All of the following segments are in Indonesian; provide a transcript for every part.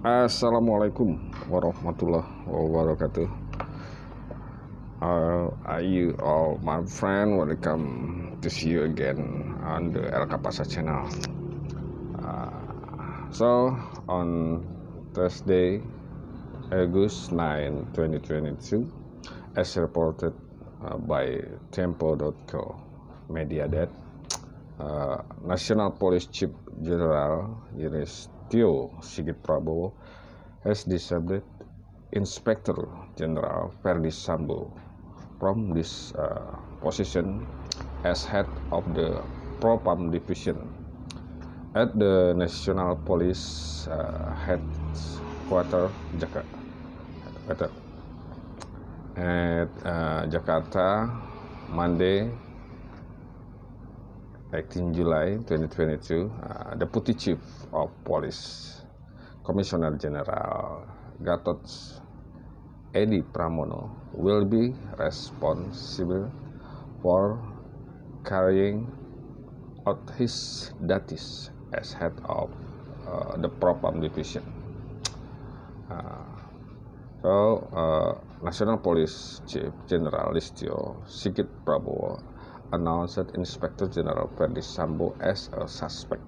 Assalamualaikum warahmatullahi wabarakatuh. Are you all my friend? Welcome to see you again on the El Capasa channel. So on Thursday, August 9, 2022, as reported by Tempo.co media that National Police Chief General Yulistio Sigit Prabowo has dismissed Inspector General Verdi Sambo from this position as head of the Propam Division at the National Police Headquarters Jakarta, Monday, 18 July 2022. Deputy Chief of Police Commissioner General Gatot Edi Pramono will be responsible for carrying out his duties as head of the Propam Division. National Police Chief General Listio Sigit Prabowo announced Inspector General Verdi Sambo as a suspect.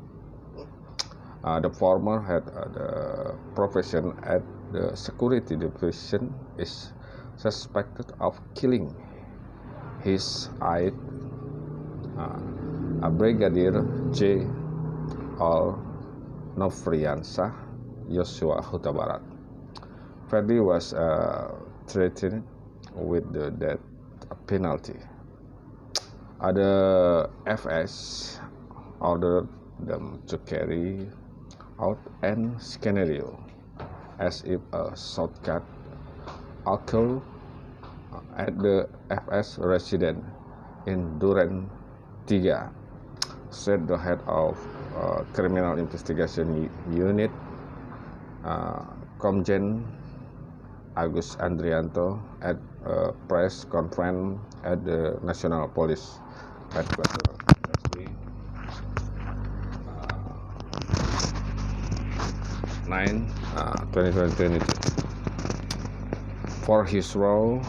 The former head of the profession at the Security Division is suspected of killing his aide, Brigadier J. Al Nofriansah Yosua Huta Barat. Verdi was threatened with the death penalty. The FS ordered them to carry out an scenario as if a shortcut occurred at the FS residence in Duren 3, said the head of Criminal Investigation Unit, Komjen Agus Andrianto, at a press conference at the National Police Headquarters Thursday, 9, 2022. For his role,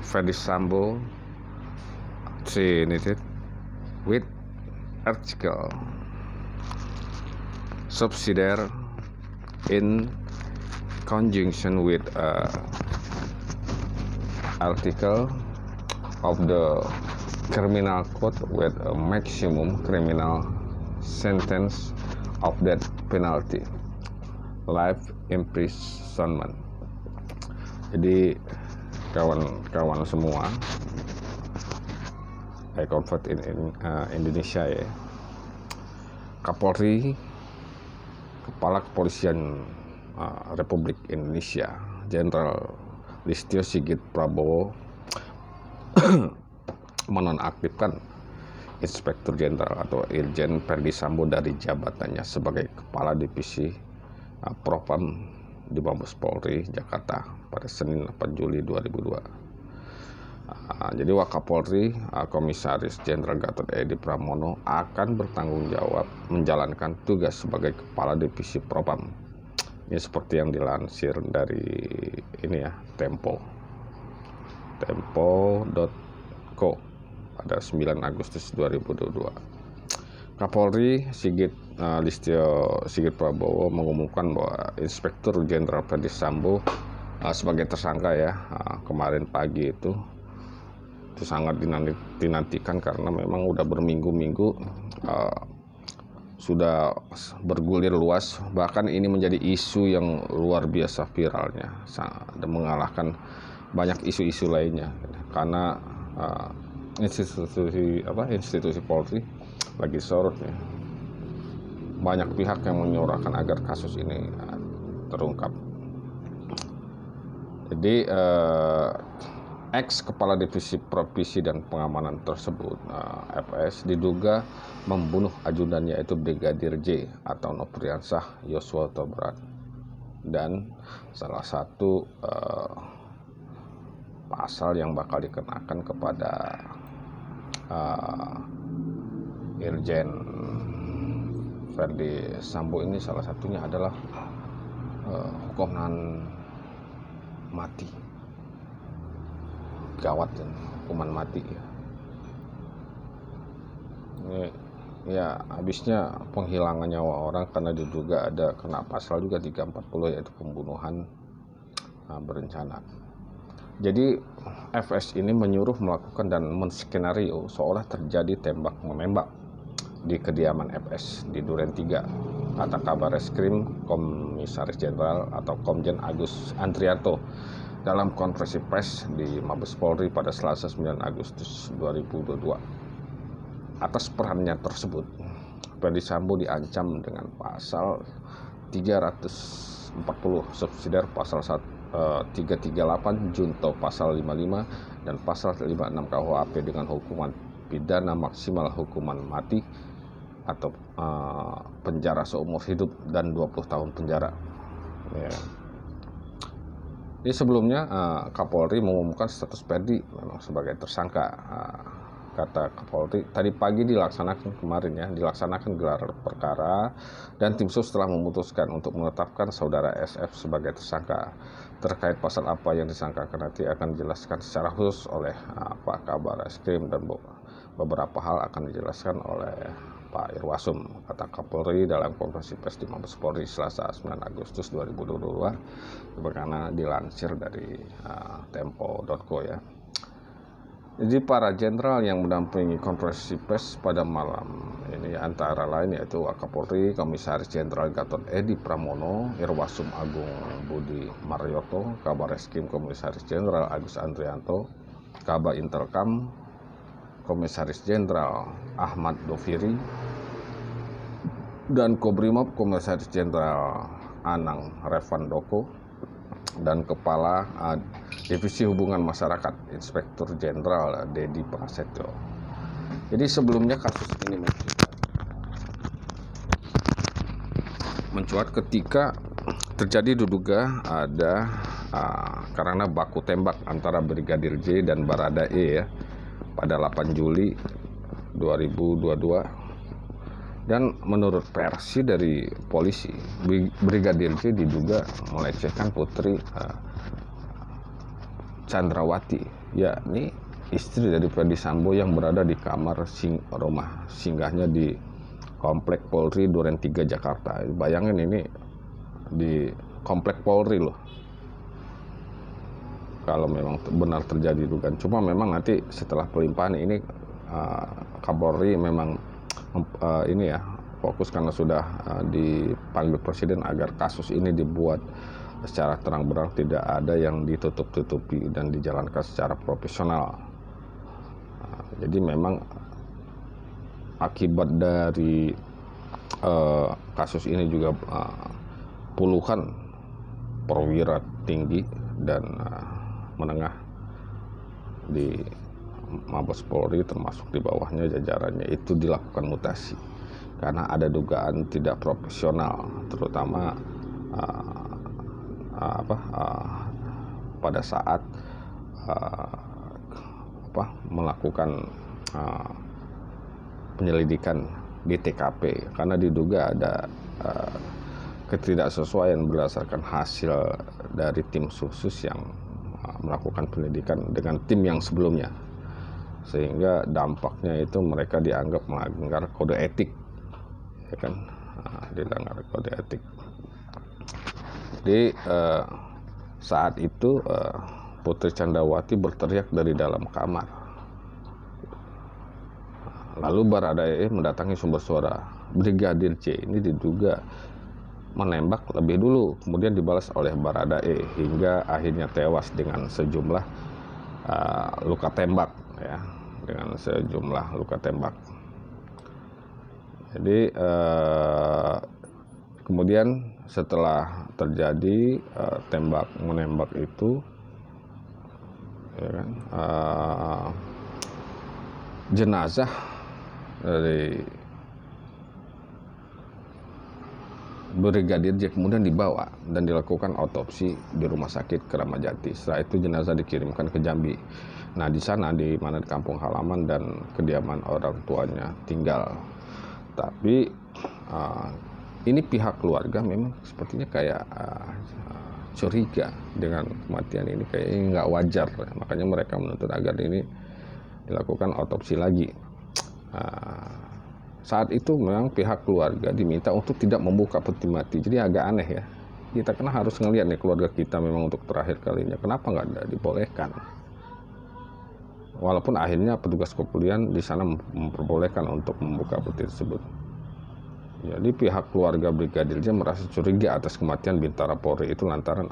Verdi Sambo treated with article subsidiary in conjunction with article of the Criminal Code with a maximum criminal sentence of death penalty, life imprisonment. Jadi kawan-kawan semua, I convert in Indonesia ya. Kapolri, Kepala Kepolisian Republik Indonesia, Jenderal Listio Sigit Prabowo menonaktifkan Inspektur Jenderal atau Irjen Verdi Sambo dari jabatannya sebagai Kepala Divisi Propam di Mabes Polri Jakarta pada Senin 8 Juli 2002. Jadi Wakapolri Komisaris Jenderal Gatot Edi Pramono akan bertanggung jawab menjalankan tugas sebagai Kepala Divisi Propam. Ini seperti yang dilansir dari ini ya, Tempo.co pada 9 Agustus 2022. Kapolri Listio Sigit Prabowo mengumumkan bahwa Inspektur Jenderal Verdi Sambo sebagai tersangka ya, kemarin pagi itu sangat dinantikan karena memang udah berminggu-minggu sudah bergulir luas, bahkan ini menjadi isu yang luar biasa viralnya dan mengalahkan banyak isu-isu lainnya karena institusi Polri lagi sorot ya. Banyak pihak yang menyuarakan agar kasus ini terungkap. Jadi ex Kepala Divisi Provisi dan Pengamanan tersebut, FS, diduga membunuh ajudannya yaitu Brigadir J atau Nofriansah Yosua Huta Barat, dan salah satu pasal yang bakal dikenakan kepada Irjen Verdi Sambo ini salah satunya adalah hukuman mati, gawat dan hukuman mati ya. Ini ya habisnya penghilangan nyawa orang karena diduga ada kena pasal juga 340 yaitu pembunuhan berencana. Jadi FS ini menyuruh melakukan dan menskenario seolah terjadi tembak menembak di kediaman FS di Duren 3, kata Kabareskrim Komisaris Jenderal atau Komjen Agus Andrianto dalam konferensi pers di Mabes Polri pada Selasa 9 Agustus 2022. Atas perannya tersebut, Ferdy Sambo diancam dengan pasal 340 subsidiar pasal 338 junto pasal 55 dan pasal 56 KUHP dengan hukuman pidana maksimal hukuman mati atau penjara seumur hidup dan 20 tahun penjara. Ya. Jadi sebelumnya Kapolri mengumumkan status Ferdy memang sebagai tersangka. Kata Kapolri tadi pagi dilaksanakan gelar perkara dan tim sus telah memutuskan untuk menetapkan saudara SF sebagai tersangka. Terkait pasal apa yang disangkakan nanti akan dijelaskan secara khusus oleh Pak Kabareskrim dan beberapa hal akan dijelaskan oleh Pak Irwasum, kata Kapolri dalam konferensi pers di Mabes Polri Selasa 9 Agustus 2022, karena dilansir dari tempo.co ya. Jadi para jenderal yang mendampingi konferensi pers pada malam ini antara lain yaitu Wakapolri, Komisaris Jenderal Gatot Edi Pramono, Irwasum Agung Budi Marioto, Kabareskrim Komisaris Jenderal Agus Andrianto, Kaba Intelkam Komisaris Jenderal Ahmad Doviri, dan Kobrimob Komisaris Jenderal Anang Revandoko, dan Kepala Divisi Hubungan Masyarakat Inspektur Jenderal Dedi Prasetyo. Jadi sebelumnya kasus ini mencuat ketika terjadi diduga ada karena baku tembak antara Brigadir J dan Barada E ya pada 8 Juli 2022. Dan menurut versi dari polisi, Brigadir J diduga melecehkan Putri Chandrawati, yakni istri dari Ferdy Sambo yang berada di kamar rumah singgahnya di Komplek Polri Duren 3 Jakarta. Bayangin ini di Komplek Polri loh. Kalau memang benar terjadi dugaan, cuma memang nanti setelah pelimpahan ini Kapolri memang ini ya fokus karena sudah dipanggil Presiden agar kasus ini dibuat secara terang-benderang, tidak ada yang ditutup-tutupi dan dijalankan secara profesional. Jadi memang akibat dari kasus ini juga puluhan perwira tinggi dan menengah di Mabes Polri termasuk di bawahnya jajarannya itu dilakukan mutasi karena ada dugaan tidak profesional, terutama pada saat melakukan penyelidikan di TKP karena diduga ada ketidaksesuaian berdasarkan hasil dari tim khusus yang melakukan penyelidikan dengan tim yang sebelumnya, sehingga dampaknya itu mereka dianggap melanggar kode etik, ya kan, dilanggar kode etik. Jadi saat itu Putri Chandrawati berteriak dari dalam kamar, lalu Baradae mendatangi sumber suara. Brigadir J ini diduga menembak lebih dulu, kemudian dibalas oleh Baradae hingga akhirnya tewas dengan sejumlah luka tembak ya, dengan sejumlah luka tembak. Jadi kemudian setelah terjadi tembak menembak itu ya kan, jenazah dari Brigadir J kemudian dibawa dan dilakukan otopsi di Rumah Sakit Kramat Jati. Setelah itu jenazah dikirimkan ke Jambi. Nah, di sana di mana di kampung halaman dan kediaman orang tuanya tinggal. Tapi ini pihak keluarga memang sepertinya kayak curiga dengan kematian ini, kayaknya nggak wajar, makanya mereka menuntut agar ini dilakukan otopsi lagi. Saat itu memang pihak keluarga diminta untuk tidak membuka peti mati, jadi agak aneh ya. Kita kena harus ngelihat nih keluarga kita memang untuk terakhir kalinya, kenapa nggak ada dibolehkan? Walaupun akhirnya petugas kepolisian di sana memperbolehkan untuk membuka peti tersebut. Jadi pihak keluarga Brigadir J merasa curiga atas kematian Bintara Polri itu lantaran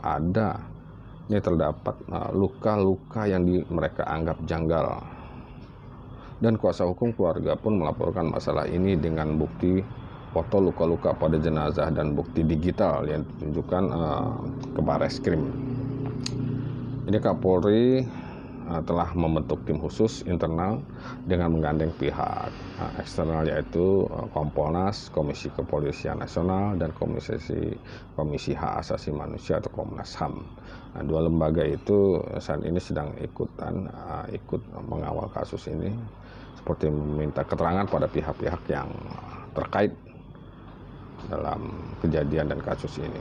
terdapat luka-luka yang mereka anggap janggal. Dan kuasa hukum keluarga pun melaporkan masalah ini dengan bukti foto luka-luka pada jenazah dan bukti digital yang ditunjukkan ke Barreskrim. Ini Kapolri telah membentuk tim khusus internal dengan menggandeng pihak eksternal yaitu Kompolnas, Komisi Kepolisian Nasional, dan Komisi Hak Asasi Manusia atau Komnas HAM. Nah, dua lembaga itu saat ini sedang ikut mengawal kasus ini, seperti meminta keterangan pada pihak-pihak yang terkait dalam kejadian dan kasus ini.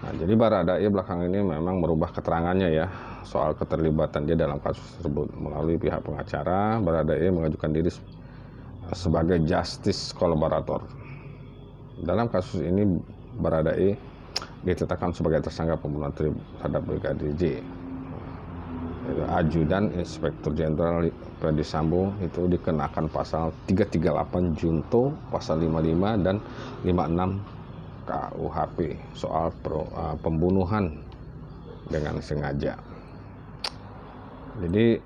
Nah, jadi Baradae belakang ini memang merubah keterangannya ya soal keterlibatan dia dalam kasus tersebut. Melalui pihak pengacara, Baradae mengajukan diri sebagai justice collaborator. Dalam kasus ini Baradae ditetapkan sebagai tersangka pembunuhan terhadap Brigadir J. Ajudan Inspektur Jenderal Ferdi Sambo itu dikenakan pasal 338 Junto, pasal 55 dan 56 KUHP soal pembunuhan dengan sengaja. Jadi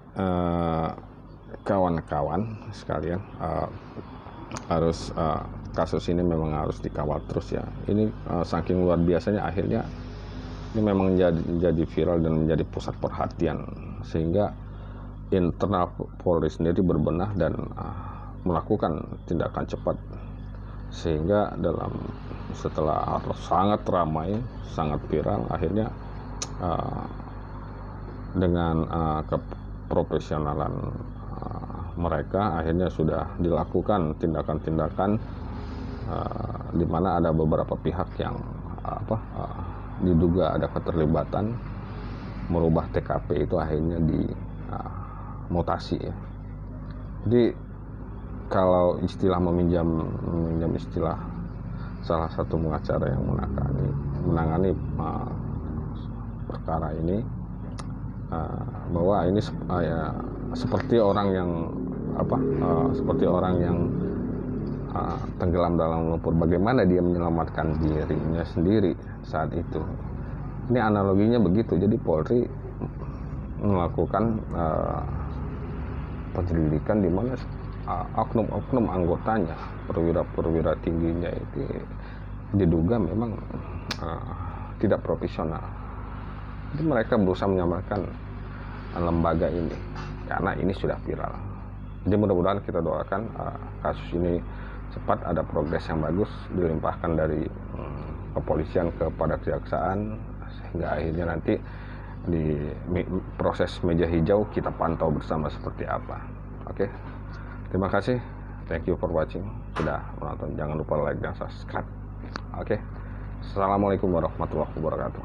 kawan-kawan sekalian, harus kasus ini memang harus dikawal terus ya. Ini saking luar biasanya, akhirnya ini memang menjadi viral dan menjadi pusat perhatian, sehingga internal Polri sendiri berbenah dan melakukan tindakan cepat, sehingga setelah sangat ramai, sangat viral, akhirnya dengan keprofesionalan mereka akhirnya sudah dilakukan tindakan-tindakan di mana ada beberapa pihak yang diduga ada keterlibatan, merubah TKP itu akhirnya dimutasi ya. Jadi kalau istilah meminjam istilah salah satu pengacara yang menangani perkara ini, bahwa ini seperti orang yang tenggelam dalam lumpur. Bagaimana dia menyelamatkan dirinya sendiri saat itu? Ini analoginya begitu. Jadi Polri melakukan penyelidikan di mana oknum-oknum anggotanya, perwira tingginya itu diduga memang tidak profesional. Jadi mereka berusaha menyelamatkan lembaga ini karena ini sudah viral. Jadi mudah-mudahan kita doakan kasus ini cepat ada progres yang bagus, dilimpahkan dari kepolisian kepada kejaksaan, sehingga akhirnya nanti di proses meja hijau kita pantau bersama seperti apa. Oke, terima kasih, thank you for watching, sudah menonton. Jangan lupa like dan subscribe. Oke, assalamualaikum warahmatullahi wabarakatuh.